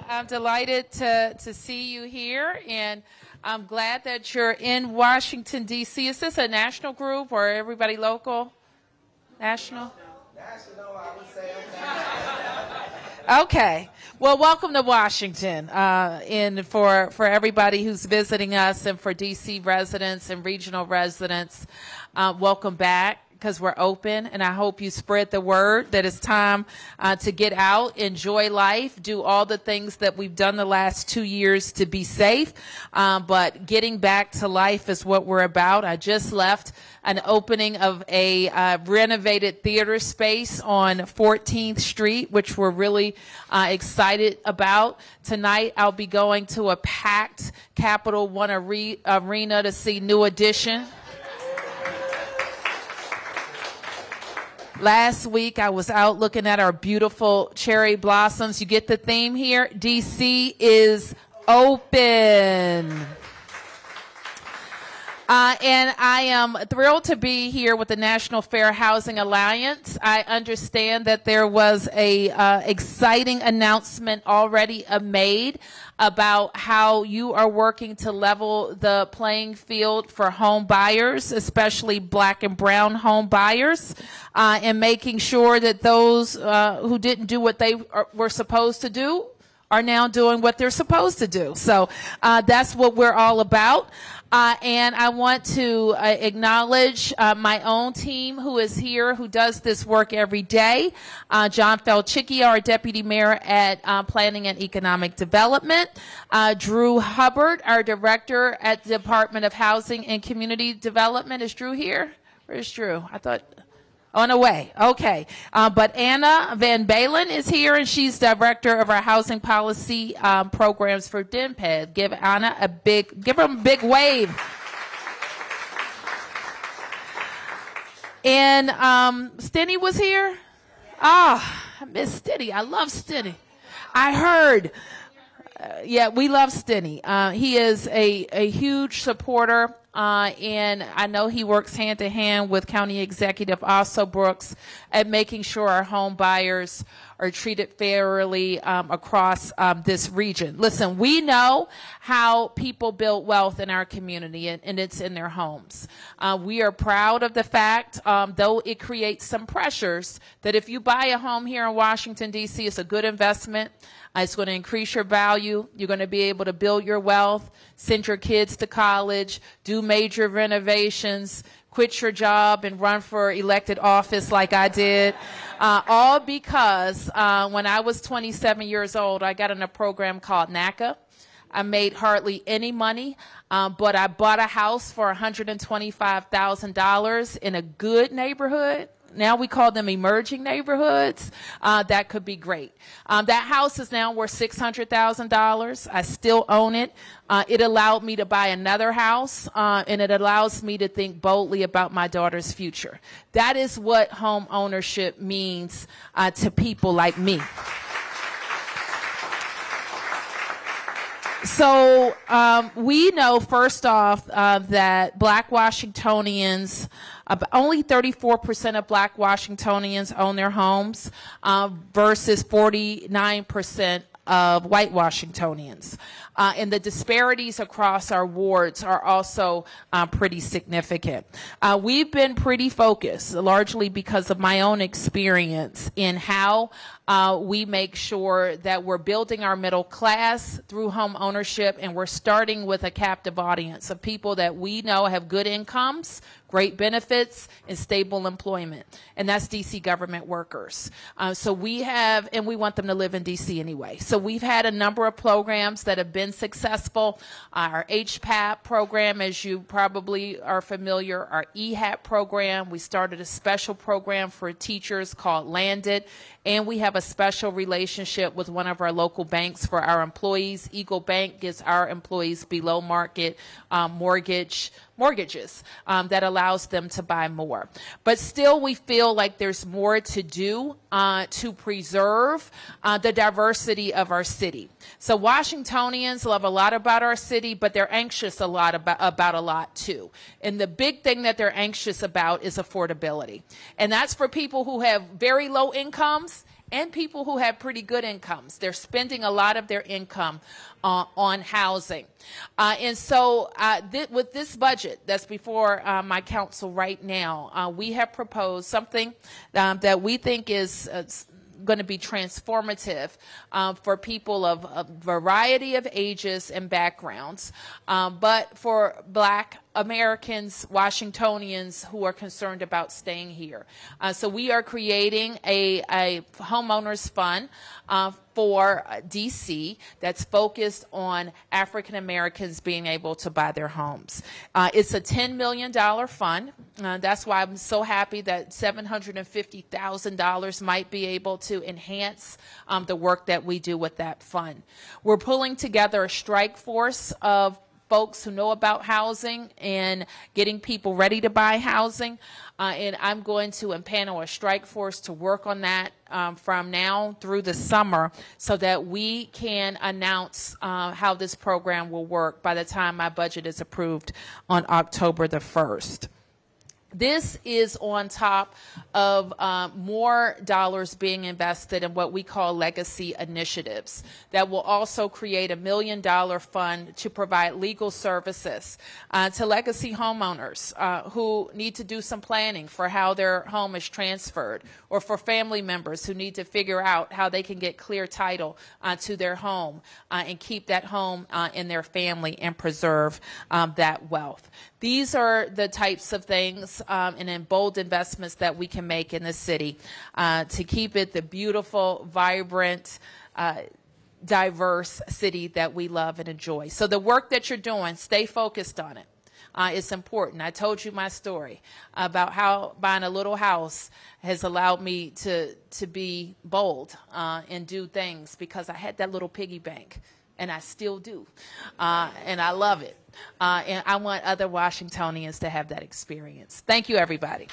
I'm delighted to see you here, and I'm glad that you're in Washington, D.C. Is this a national group or everybody local? National? National, I would say. Okay. Well, welcome to Washington, and for everybody who's visiting us, and for D.C. residents and regional residents, welcome back, because we're open, and I hope you spread the word that it's time to get out, enjoy life, do all the things that we've done the last 2 years to be safe, but getting back to life is what we're about. I just left an opening of a renovated theater space on 14th Street, which we're really excited about. Tonight, I'll be going to a packed Capital One arena to see New Edition. Last week, I was out looking at our beautiful cherry blossoms. You get the theme here? DC is open. And I am thrilled to be here with the National Fair Housing Alliance. I understand that there was a exciting announcement already made about how you are working to level the playing field for home buyers, especially black and brown home buyers, and making sure that those who didn't do what they were supposed to do are now doing what they're supposed to do. So that's what we're all about. And I want to acknowledge my own team who is here, who does this work every day. John Felchicki, our Deputy Mayor at Planning and Economic Development. Drew Hubbard, our Director at the Department of Housing and Community Development. Is Drew here? Where's Drew? I thought... On the way. Okay. But Anna Van Balen is here, and she's director of our housing policy programs for DMPED. Give Anna a big wave. And Stinny was here. Ah, I miss Stinny. I love Stinny. I heard. Yeah, we love Stinny. He is a huge supporter. And I know he works hand to hand with County Executive Asa Brooks at making sure our home buyers are treated fairly across this region. Listen, we know how people build wealth in our community, and it's in their homes. We are proud of the fact, though it creates some pressures, that if you buy a home here in Washington, D.C., it's a good investment. It's going to increase your value. You're going to be able to build your wealth, send your kids to college, do major renovations, quit your job and run for elected office like I did. All because when I was 27 years old, I got in a program called NACA. I made hardly any money, but I bought a house for $125,000 in a good neighborhood. Now we call them emerging neighborhoods. That could be great. That house is now worth $600,000. I still own it. It allowed me to buy another house, and it allows me to think boldly about my daughter's future. That is what home ownership means to people like me. So we know, first off, that black Washingtonians, only 34% of black Washingtonians own their homes versus 49% of white Washingtonians. And the disparities across our wards are also pretty significant. We've been pretty focused, largely because of my own experience, in how we make sure that we're building our middle class through home ownership, and we're starting with a captive audience of people that we know have good incomes, great benefits, and stable employment. And that's D.C. government workers. So we have, and we want them to live in D.C. anyway. So we've had a number of programs that have been successful. Our HPAP program, as you probably are familiar, our EHAP program. We started a special program for teachers called Landed. And we have a special relationship with one of our local banks for our employees. Eagle Bank gives our employees below market mortgages that allows them to buy more. But still, we feel like there's more to do to preserve the diversity of our city. So Washingtonians love a lot about our city, but they're anxious about a lot too. And the big thing that they're anxious about is affordability. And that's for people who have very low incomes and people who have pretty good incomes. They're spending a lot of their income on housing. And so with this budget that's before my council right now, we have proposed something that we think is going to be transformative for people of a variety of ages and backgrounds, but for Black Americans, Washingtonians who are concerned about staying here. So we are creating a homeowners fund for D.C. that's focused on African Americans being able to buy their homes. It's a $10 million fund. That's why I'm so happy that $750,000 might be able to enhance the work that we do with that fund. We're pulling together a strike force of folks who know about housing and getting people ready to buy housing. And I'm going to impanel a strike force to work on that from now through the summer so that we can announce how this program will work by the time my budget is approved on October the 1st. This is on top of more dollars being invested in what we call legacy initiatives that will also create $1 million fund to provide legal services to legacy homeowners who need to do some planning for how their home is transferred, or for family members who need to figure out how they can get clear title to their home and keep that home in their family and preserve that wealth. These are the types of things and in bold investments that we can make in the city to keep it the beautiful, vibrant, diverse city that we love and enjoy. So the work that you're doing, stay focused on it. It's important. I told you my story about how buying a little house has allowed me to be bold and do things because I had that little piggy bank, and I still do, and I love it. And I want other Washingtonians to have that experience. Thank you, everybody.